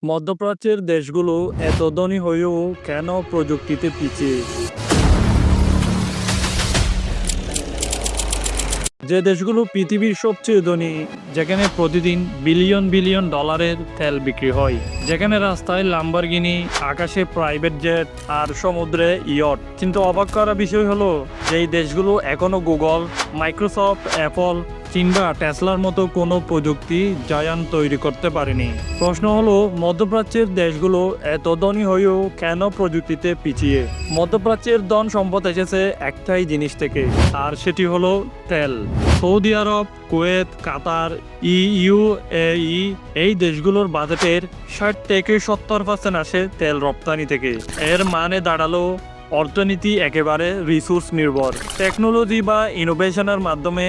মধ্যপ্রাচ্যের দেশগুলো এত ধনী হয়েও কেন প্রযুক্তিতে পিছিয়ে? যে দেশগুলো পৃথিবীর সবচেয়ে ধনী, যেখানে প্রতিদিন বিলিয়ন বিলিয়ন ডলারের তেল বিক্রি হয়, যেখানে রাস্তায় লাম্বরগিনি, আকাশে প্রাইভেট জেট আর সমুদ্রে ইয়ট, কিন্তু অবাক করা বিষয় হলো যে এই দেশগুলো এখনো গুগল, মাইক্রোসফট, অ্যাপল কিংবা টেসলার মতো কোনো প্রযুক্তি জায়ান্ট তৈরি করতে পারেনি। প্রশ্ন হলো, মধ্যপ্রাচ্যের দেশগুলো এত ধনী হয়েও কেন প্রযুক্তিতে পিছিয়ে? মধ্যপ্রাচ্যের ধন সম্পদ এসেছে একটাই জিনিস থেকে, আর সেটি হলো তেল। সৌদি আরব, কুয়েত, কাতার, ইউএই এই দেশগুলোর বাজেটের 60 থেকে 70% আসে তেল রপ্তানি থেকে। এর মানে দাঁড়ালো অর্থনীতি একেবারে রিসোর্স নির্ভর। টেকনোলজি বা ইনোভেশনের মাধ্যমে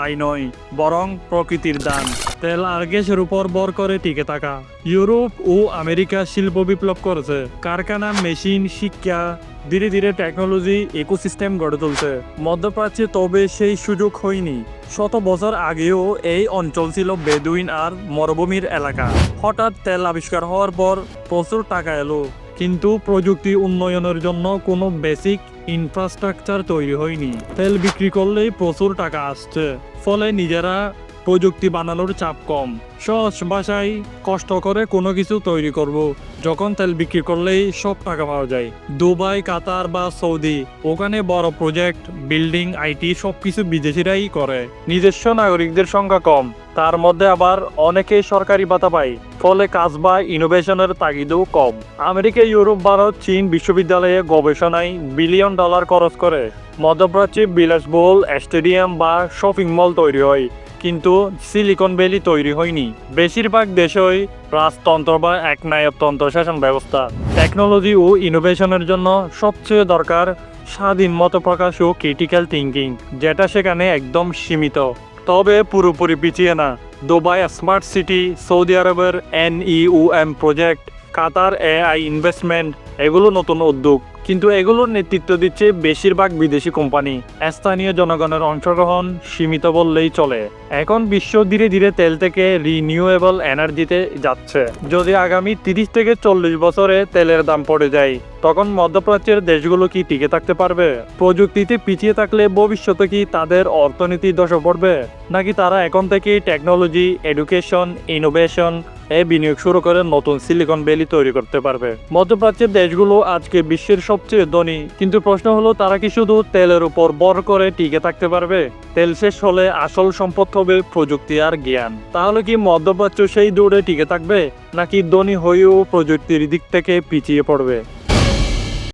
আয় নয়, বরং প্রকৃতির দান। তেল আর গ্যাসের উপর ভর করে টিকে থাকা। ইউরোপ ও আমেরিকা শিল্প বিপ্লব করেছে, কারখানা, মেশিন, শিক্ষা, ধীরে ধীরে টেকনোলজি ইকোসিস্টেম গড়ে তুলছে। মধ্যপ্রাচ্যে তবে সেই সুযোগ হয়নি। শত বছর আগেও এই অঞ্চল ছিল বেদুইন আর মরুভূমির এলাকা। হঠাৎ তেল আবিষ্কার হওয়ার পর প্রচুর টাকা এলো, কিন্তু প্রযুক্তি উন্নয়নের জন্য কোনো বেসিক ইনফ্রাস্ট্রাকচার তৈরি হয়নি। তেল বিক্রি করলেই প্রচুর টাকা আসছে, ফলে নিজেরা প্রযুক্তি বানানোর চাপ কম। সহজ ভাষায়, কষ্ট করে কোনো কিছু তৈরি করব, যখন তেল বিক্রি করলেই সব টাকা পাওয়া যায়। দুবাই, কাতার বা সৌদি, ওখানে বড় প্রজেক্ট, বিল্ডিং, আইটি সবকিছু বিদেশিরাই করে। নিজস্ব নাগরিকদের সংখ্যা কম, তার মধ্যে আবার অনেকেই সরকারি ভাতা পায়, ফলে কাজ বা ইনোভেশনের তাগিদও কম। আমেরিকা, ইউরোপ, ভারত, চীন বিশ্ববিদ্যালয়ে গবেষণায় বিলিয়ন ডলার খরচ করে। মধ্যপ্রাচ্যে বিলাসবহুল স্টেডিয়াম বা শপিং মল তৈরি হয়, কিন্তু সিলিকন ভ্যালি তৈরি হয়নি। বেশিরভাগ দেশই রাজতন্ত্র বা একনায়কতন্ত্র শাসন ব্যবস্থা। টেকনোলজি ও ইনোভেশনের জন্য সবচেয়ে দরকার স্বাধীন মত প্রকাশ ও ক্রিটিক্যাল থিঙ্কিং, যেটা সেখানে একদম সীমিত। তবে পুরোপুরি পিছিয়ে না। দুবাই স্মার্ট সিটি, সৌদি আরবের NEOM প্রজেক্ট, কাতার AI ইনভেস্টমেন্ট, এগুলো নতুন উদ্যোগ, কিন্তু এগুলোর নেতৃত্ব দিচ্ছে বেশিরভাগ বিদেশি কোম্পানি। স্থানীয় জনগণের অংশগ্রহণ সীমিত বললেই চলে। এখন বিশ্ব ধীরে ধীরে তেল থেকে রিনিউয়েবল এনার্জিতে যাচ্ছে। যদি আগামী 30 থেকে 40 বছরে তেলের দাম পড়ে যায়, তখন মধ্যপ্রাচ্যের দেশগুলো কি টিকে থাকতে পারবে? প্রযুক্তিতে পিছিয়ে থাকলে ভবিষ্যতে কি তাদের অর্থনীতি ধসে পড়বে, নাকি তারা এখন থেকেই টেকনোলজি, এডুকেশন, ইনোভেশন বিনিয়োগ শুরু করে নতুন সিলিকন ভ্যালি তৈরি করতে পারবে? মধ্যপ্রাচ্যের দেশগুলো আজকে বিশ্বের সবচেয়ে ধনী, কিন্তু প্রশ্ন হলো, তারা কি শুধু তেলের উপর ভর করে টিকে থাকতে পারবে? তেল শেষ হলে আসল সম্পদ হবে প্রযুক্তি আর জ্ঞান। তাহলে কি মধ্যপ্রাচ্য সেই দৌড়ে টিকে থাকবে, নাকি ধনী হয়েও প্রযুক্তির দিক থেকে পিছিয়ে পড়বে?